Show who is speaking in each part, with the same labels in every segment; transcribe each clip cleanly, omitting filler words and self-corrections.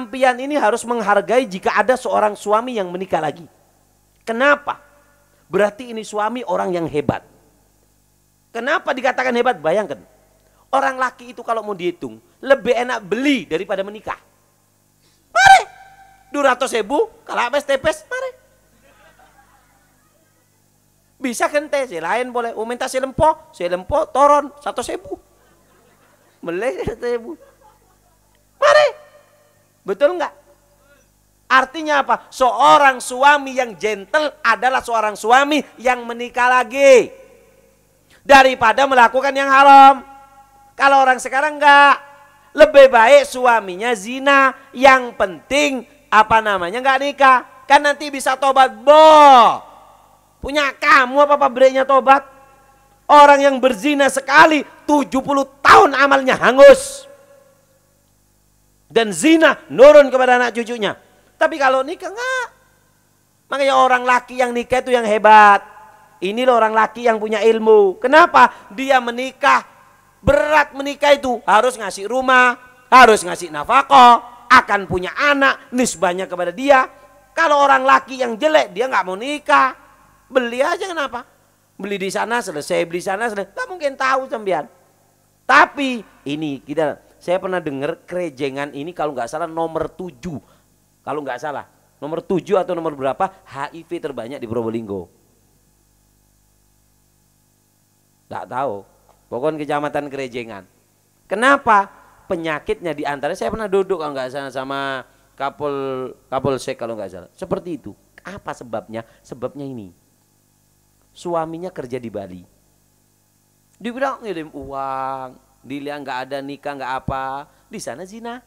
Speaker 1: sampian ini harus menghargai jika ada seorang suami yang menikah lagi. Kenapa? Berarti ini suami orang yang hebat. Kenapa dikatakan hebat? Bayangkan, orang laki itu kalau mau dihitung lebih enak beli daripada menikah. Mari 200.000 kalau habis tepes, mari. Bisa kente, si lain boleh. Minta si lempo toron 100.000. Beli 100.000. Mari. Betul enggak? Artinya apa? Seorang suami yang gentle adalah seorang suami yang menikah lagi. Daripada melakukan yang haram. Kalau orang sekarang enggak. Lebih baik suaminya zina. Yang penting enggak nikah. Kan nanti bisa tobat. Punya kamu apa pabriknya tobat? Orang yang berzina sekali 70 tahun amalnya hangus. Dan zina nurun kepada anak cucunya. Tapi kalau nikah enggak. Makanya orang laki yang nikah itu yang hebat. Ini loh orang laki yang punya ilmu. Kenapa? Dia menikah. Berat menikah itu. Harus ngasih rumah. Harus ngasih nafkah. Akan punya anak. Nisbahnya kepada dia. Kalau orang laki yang jelek dia nggak mau nikah. Beli aja kenapa? Beli di sana selesai, beli sana selesai. Gak mungkin tahu sampean. Tapi ini saya pernah dengar kerejengan ini kalau nggak salah nomor 7. Kalau nggak salah nomor 7 atau nomor berapa HIV terbanyak di Probolinggo. Nggak tahu. Pokoknya kecamatan Kerejengan. Kenapa? Penyakitnya di antara saya pernah duduk kalau nggak salah sama Kapolsek kalau nggak salah. Seperti itu. Apa sebabnya? Sebabnya ini. Suaminya kerja di Bali. Dibilang ngirim uang, dilihat nggak ada nikah nggak apa, di sana zina.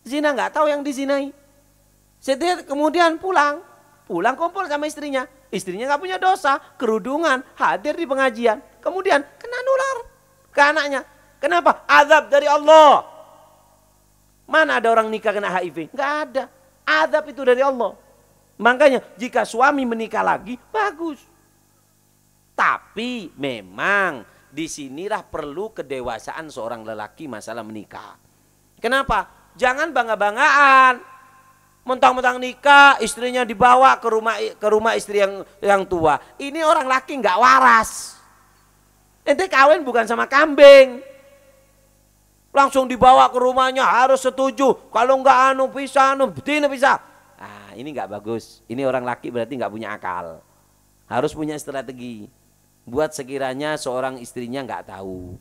Speaker 1: Zina nggak tahu yang dizinai. Setelah kemudian pulang kumpul sama istrinya. Istrinya nggak punya dosa, kerudungan, hadir di pengajian. Kemudian kena nular ke anaknya. Kenapa? Azab dari Allah. Mana ada orang nikah kena HIV? Nggak ada. Azab itu dari Allah. Makanya jika suami menikah lagi bagus. Tapi memang disinilah perlu kedewasaan seorang lelaki masalah menikah. Kenapa? Jangan bangga-banggaan. Mentang-mentang nikah, istrinya dibawa ke rumah istri yang tua. Ini orang laki nggak waras. Ente kawin bukan sama kambing. Langsung dibawa ke rumahnya harus setuju. Kalau nggak pisah, pisah. Ah, ini nggak bagus. Ini orang laki berarti nggak punya akal. Harus punya strategi. Buat sekiranya seorang istrinya nggak tahu.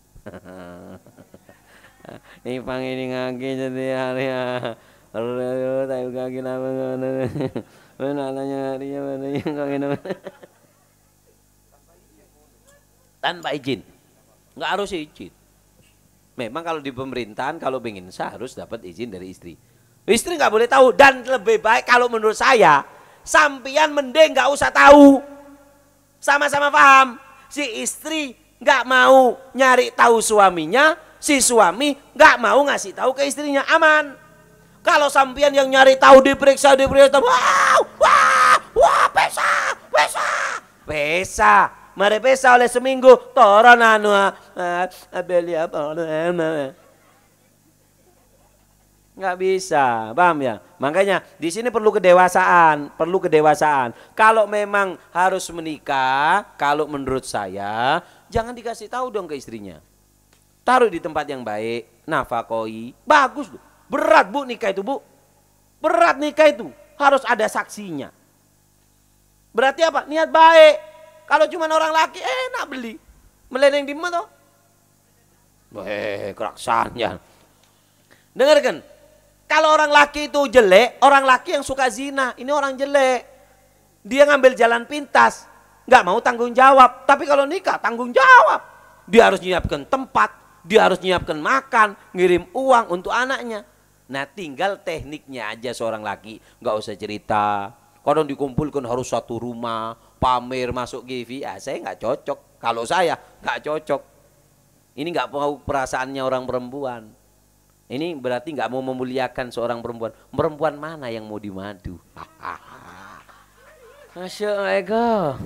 Speaker 1: Ipang ini ngaki jadi hari ya. Lalu tahu kaki apa mana nanya harinya mana yang kaki apa. Tanpa izin. Nggak harus izin. Memang kalau di pemerintahan kalau ingin sah harus dapat izin dari istri. Istri nggak boleh tahu dan lebih baik kalau menurut saya sampian mending nggak usah tahu. Sama-sama paham. Si istri nggak mau nyari tahu suaminya, si suami nggak mau ngasih tahu ke istrinya, aman. Kalau sampean yang nyari tahu diperiksa, wah, pesa, mari pesa oleh seminggu, toron beli apa, nggak bisa, paham ya? Makanya di sini perlu kedewasaan. Kalau memang harus menikah, kalau menurut saya jangan dikasih tahu dong ke istrinya. Taruh di tempat yang baik, nafakoi, bagus loh. Berat bu nikah itu bu, berat nikah itu harus ada saksinya. Berarti apa? Niat baik. Kalau cuma orang laki enak beli, meleneng di mana toh? Keraksannya. Dengarkan. Kalau orang laki itu jelek, orang laki yang suka zina, ini orang jelek. Dia ngambil jalan pintas, nggak mau tanggung jawab. Tapi kalau nikah tanggung jawab. Dia harus nyiapkan tempat, dia harus nyiapkan makan, ngirim uang untuk anaknya. Nah tinggal tekniknya aja seorang laki, nggak usah cerita. Kadang dikumpulkan harus satu rumah, pamer masuk GV, saya nggak cocok. Kalau saya nggak cocok. Ini nggak mau perasaannya orang perempuan. Ini berarti nggak mau memuliakan seorang perempuan. Perempuan mana yang mau dimadu? Masya Allah.